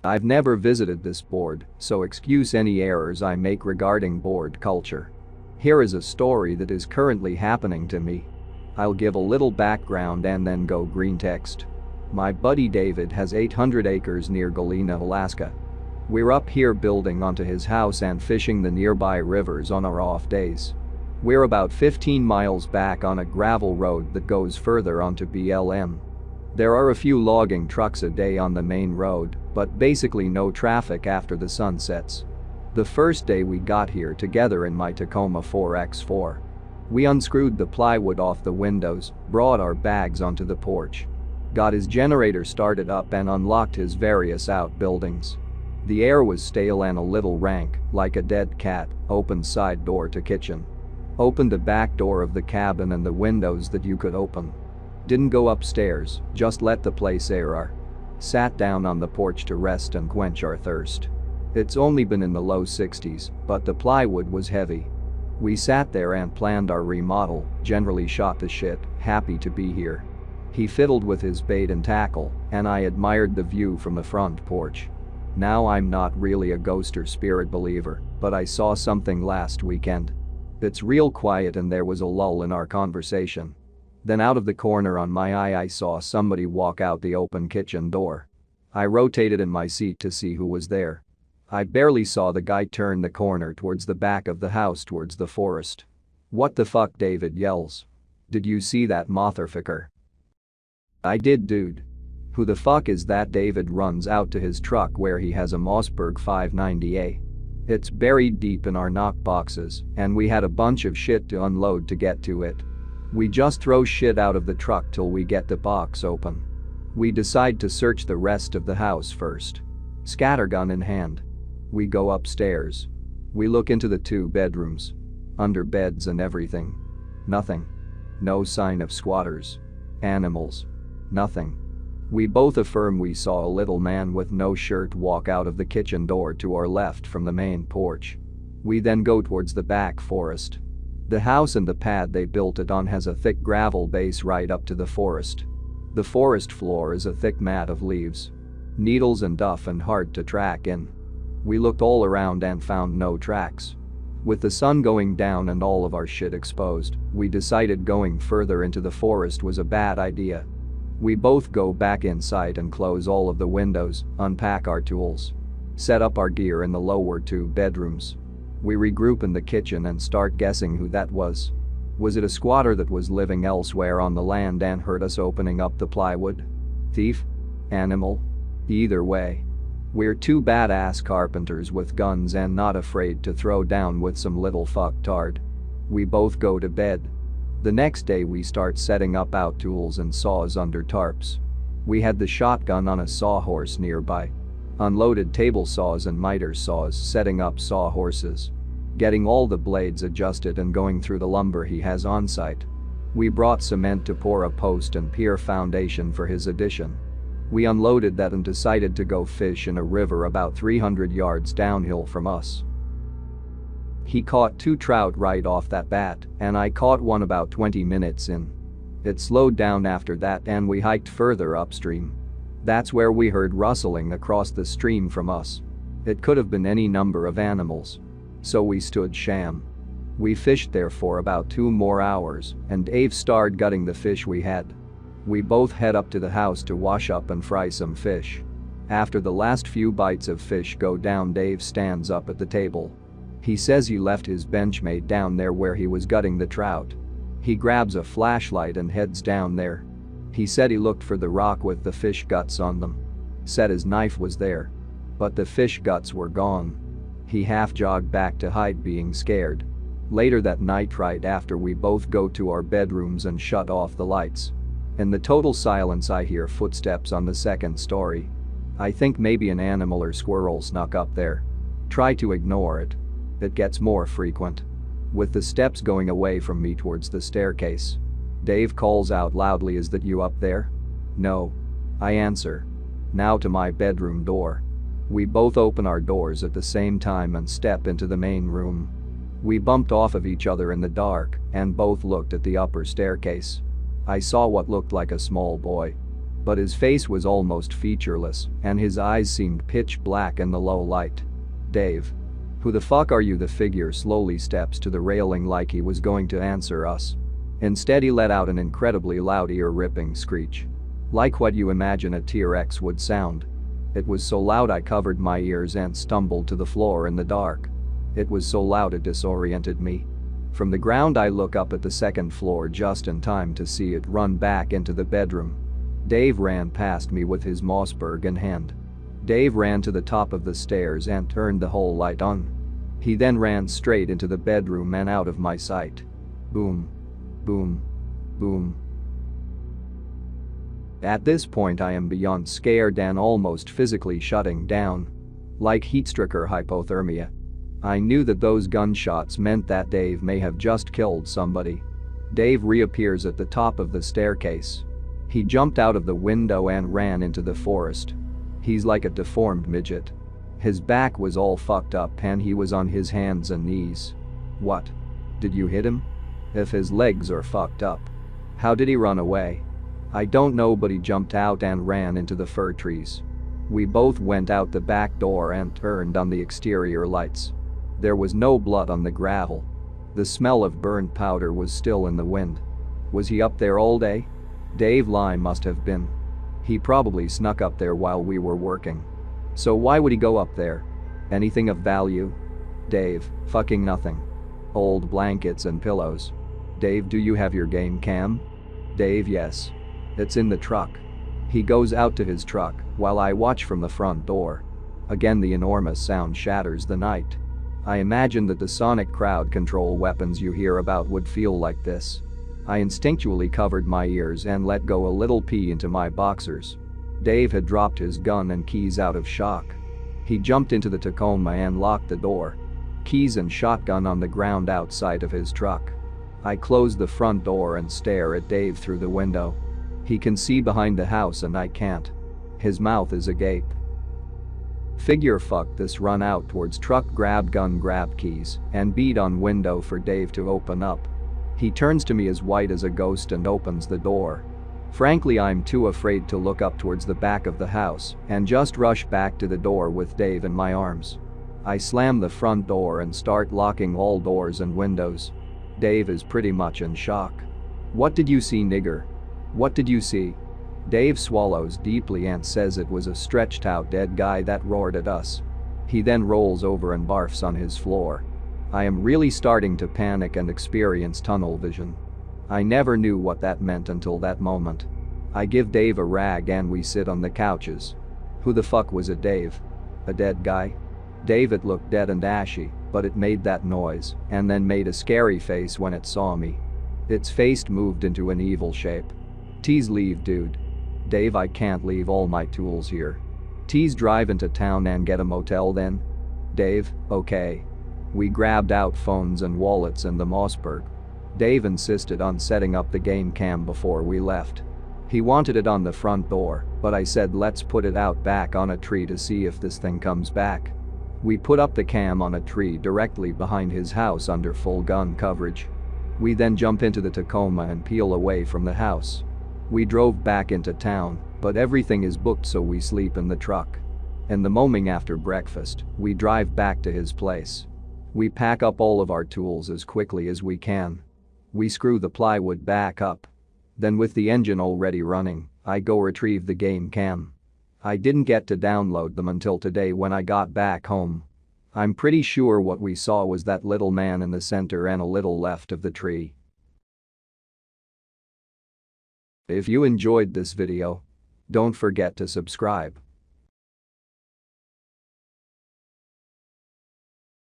I've never visited this board, so excuse any errors I make regarding board culture. Here is a story that is currently happening to me. I'll give a little background and then go Greentext. My buddy David has 800 acres near Galena, Alaska. We're up here building onto his house and fishing the nearby rivers on our off days. We're about 15 miles back on a gravel road that goes further onto BLM. There are a few logging trucks a day on the main road, but basically no traffic after the sun sets. The first day we got here together in my Tacoma 4x4. We unscrewed the plywood off the windows, brought our bags onto the porch, got his generator started up and unlocked his various outbuildings. The air was stale and a little rank, like a dead cat. Opened side door to kitchen. Opened the back door of the cabin and the windows that you could open. Didn't go upstairs, just let the place air. Sat down on the porch to rest and quench our thirst. It's only been in the low 60s, but the plywood was heavy. We sat there and planned our remodel, generally shot the shit, happy to be here. He fiddled with his bait and tackle, and I admired the view from the front porch. Now I'm not really a ghost or spirit believer, but I saw something last weekend. It's real quiet and there was a lull in our conversation. Then out of the corner on my eye I saw somebody walk out the open kitchen door. I rotated in my seat to see who was there. I barely saw the guy turn the corner towards the back of the house towards the forest. "What the fuck?" David yells. "Did you see that motherfucker?" "I did, dude." "Who the fuck is that?" David runs out to his truck where he has a Mossberg 590A. It's buried deep in our knock boxes, and we had a bunch of shit to unload to get to it. We just throw shit out of the truck till we get the box open. We decide to search the rest of the house first. Scattergun in hand. We go upstairs. We look into the 2 bedrooms. Under beds and everything. Nothing. No sign of squatters. Animals. Nothing. We both affirm we saw a little man with no shirt walk out of the kitchen door to our left from the main porch. We then go towards the back forest. The house and the pad they built it on has a thick gravel base right up to the forest. The forest floor is a thick mat of leaves. Needles and duff and hard to track in. We looked all around and found no tracks. With the sun going down and all of our shit exposed, we decided going further into the forest was a bad idea. We both go back inside and close all of the windows, unpack our tools. Set up our gear in the lower 2 bedrooms. We regroup in the kitchen and start guessing who that was. Was it a squatter that was living elsewhere on the land and heard us opening up the plywood? Thief? Animal? Either way. We're 2 badass carpenters with guns and not afraid to throw down with some little fucktard. We both go to bed. The next day we start setting up out tools and saws under tarps. We had the shotgun on a sawhorse nearby. Unloaded table saws and miter saws, setting up sawhorses. Getting all the blades adjusted and going through the lumber he has on site. We brought cement to pour a post and pier foundation for his addition. We unloaded that and decided to go fish in a river about 300 yards downhill from us. He caught 2 trout right off that bat, and I caught one about 20 minutes in. It slowed down after that and we hiked further upstream. That's where we heard rustling across the stream from us. It could have been any number of animals. So we stood sham. We fished there for about 2 more hours, and Dave started gutting the fish we had. We both head up to the house to wash up and fry some fish. After the last few bites of fish go down, Dave stands up at the table. He says he left his benchmate down there where he was gutting the trout. He grabs a flashlight and heads down there. He said he looked for the rock with the fish guts on them. Said his knife was there. But the fish guts were gone. He half jogged back to hide, being scared. Later that night, right after we both go to our bedrooms and shut off the lights. In the total silence I hear footsteps on the 2nd story. I think maybe an animal or squirrel snuck up there. Try to ignore it. It gets more frequent. With the steps going away from me towards the staircase. Dave calls out loudly, "Is that you up there?" "No." I answer. Now to my bedroom door. We both open our doors at the same time and step into the main room. We bumped off of each other in the dark and both looked at the upper staircase. I saw what looked like a small boy. but his face was almost featureless and his eyes seemed pitch black in the low light. "Dave. Who the fuck are you?" The figure slowly steps to the railing like he was going to answer us. Instead he let out an incredibly loud ear-ripping screech. Like what you imagine a T-Rex would sound. It was so loud I covered my ears and stumbled to the floor in the dark. It was so loud it disoriented me. From the ground I look up at the second floor just in time to see it run back into the bedroom. Dave ran past me with his Mossberg in hand. Dave ran to the top of the stairs and turned the whole light on. He then ran straight into the bedroom and out of my sight. Boom. Boom. Boom. At this point I am beyond scared and almost physically shutting down. Like heatstroke or hypothermia. I knew that those gunshots meant that Dave may have just killed somebody. Dave reappears at the top of the staircase. He jumped out of the window and ran into the forest. He's like a deformed midget. His back was all fucked up and he was on his hands and knees. What? Did you hit him? If his legs are fucked up. How did he run away? I don't know, but he jumped out and ran into the fir trees. We both went out the back door and turned on the exterior lights. There was no blood on the gravel. The smell of burnt powder was still in the wind. Was he up there all day? Dave Lime must have been. He probably snuck up there while we were working. So why would he go up there? Anything of value? Dave, fucking nothing. Old blankets and pillows. Dave, do you have your game cam? Dave, yes. It's in the truck. He goes out to his truck while I watch from the front door. Again the enormous sound shatters the night. I imagine that the sonic crowd control weapons you hear about would feel like this. I instinctually covered my ears and let go a little pee into my boxers. Dave had dropped his gun and keys out of shock. He jumped into the Tacoma and locked the door. Keys and shotgun on the ground outside of his truck. I close the front door and stare at Dave through the window. He can see behind the house and I can't. His mouth is agape. Figure fuck this, run out towards truck, grab gun, grab keys, and beat on window for Dave to open up. He turns to me as white as a ghost and opens the door. Frankly, I'm too afraid to look up towards the back of the house and just rush back to the door with Dave in my arms. I slam the front door and start locking all doors and windows. Dave is pretty much in shock. What did you see, nigger? What did you see? Dave swallows deeply and says it was a stretched out dead guy that roared at us. He then rolls over and barfs on his floor. I am really starting to panic and experience tunnel vision. I never knew what that meant until that moment. I give Dave a rag and we sit on the couches. Who the fuck was it, Dave? A dead guy? Dave, it looked dead and ashy, but it made that noise and then made a scary face when it saw me. Its face moved into an evil shape. Tease, leave, dude. Dave, I can't leave all my tools here. Tease, drive into town and get a motel then. Dave, okay. We grabbed out phones and wallets and the Mossberg. Dave insisted on setting up the game cam before we left. He wanted it on the front door, but I said let's put it out back on a tree to see if this thing comes back. We put up the cam on a tree directly behind his house under full gun coverage. We then jump into the Tacoma and peel away from the house. We drove back into town, but everything is booked so we sleep in the truck. In the morning after breakfast, we drive back to his place. We pack up all of our tools as quickly as we can. We screw the plywood back up. Then with the engine already running, I go retrieve the game cam. I didn't get to download them until today when I got back home. I'm pretty sure what we saw was that little man in the center and a little left of the tree. If you enjoyed this video, don't forget to subscribe.